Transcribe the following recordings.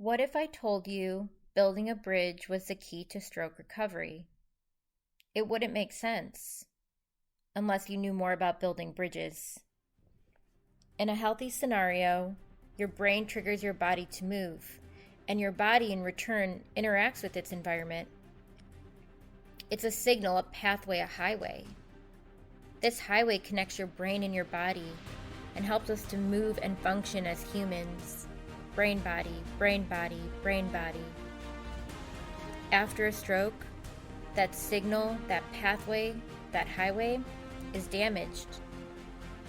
What if I told you building a bridge was the key to stroke recovery? It wouldn't make sense unless you knew more about building bridges. In a healthy scenario, your brain triggers your body to move, and your body in return interacts with its environment. It's a signal, a pathway, a highway. This highway connects your brain and your body and helps us to move and function as humans. Brain body, brain body, brain body. After a stroke, that signal, that pathway, that highway is damaged.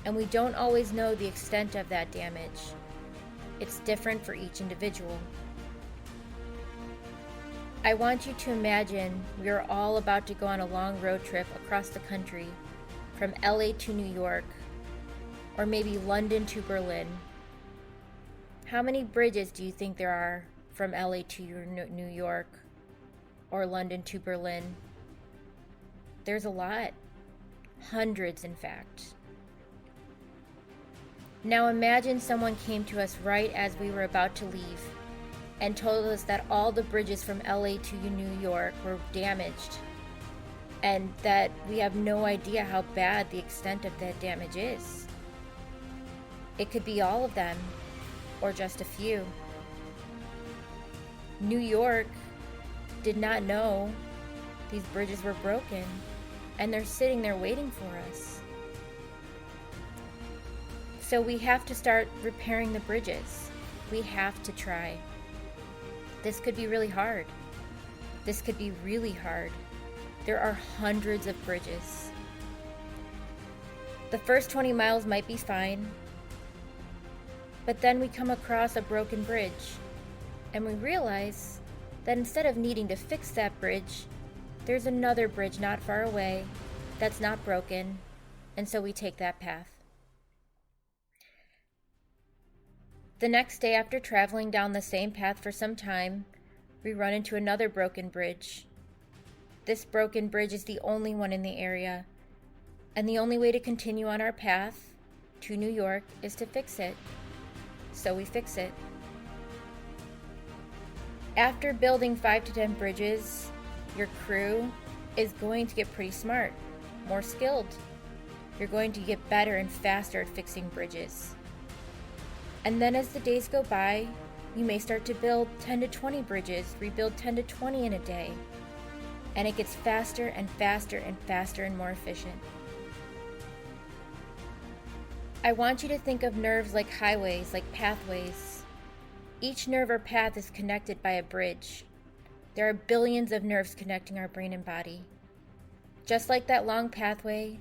And we don't always know the extent of that damage. It's different for each individual. I want you to imagine we are all about to go on a long road trip across the country, from LA to New York, or maybe London to Berlin. How many bridges do you think there are from LA to New York or London to Berlin? There's a lot. Hundreds, in fact. Now imagine someone came to us right as we were about to leave and told us that all the bridges from LA to New York were damaged and that we have no idea how bad the extent of that damage is. It could be all of them, or just a few. New York did not know these bridges were broken, and they're sitting there waiting for us. So we have to start repairing the bridges. We have to try. This could be really hard. This could be really hard. There are hundreds of bridges. The first 20 miles might be fine, but then we come across a broken bridge, and we realize that instead of needing to fix that bridge, there's another bridge not far away that's not broken, and so we take that path. The next day, after traveling down the same path for some time, we run into another broken bridge. This broken bridge is the only one in the area, and the only way to continue on our path to New York is to fix it. So we fix it. After building 5 to 10 bridges, your crew is going to get pretty smart, more skilled. You're going to get better and faster at fixing bridges. And then as the days go by, you may start to build 10 to 20 bridges, rebuild 10 to 20 in a day. And it gets faster and faster and faster and more efficient. I want you to think of nerves like highways, like pathways. Each nerve or path is connected by a bridge. There are billions of nerves connecting our brain and body. Just like that long pathway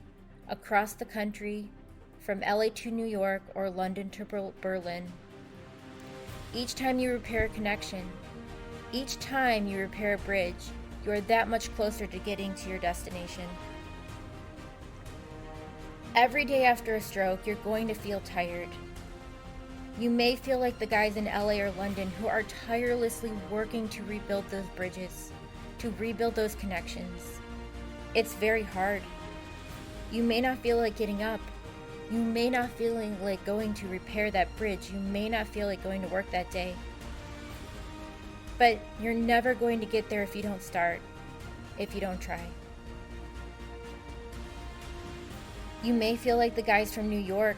across the country, from LA to New York or London to Berlin. Each time you repair a connection, each time you repair a bridge, you are that much closer to getting to your destination. Every day after a stroke, you're going to feel tired. You may feel like the guys in LA or London who are tirelessly working to rebuild those bridges, to rebuild those connections. It's very hard. You may not feel like getting up. You may not feel like going to repair that bridge. You may not feel like going to work that day. But you're never going to get there if you don't start, if you don't try. You may feel like the guys from New York.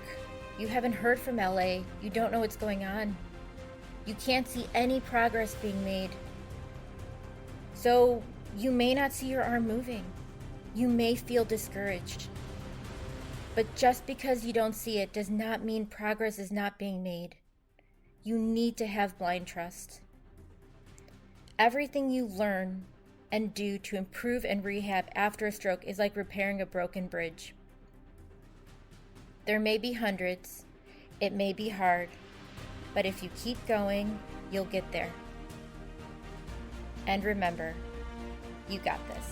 You haven't heard from LA. You don't know what's going on. You can't see any progress being made. So you may not see your arm moving. You may feel discouraged. But just because you don't see it does not mean progress is not being made. You need to have blind trust. Everything you learn and do to improve and rehab after a stroke is like repairing a broken bridge. There may be hundreds, it may be hard, but if you keep going, you'll get there. And remember, you got this.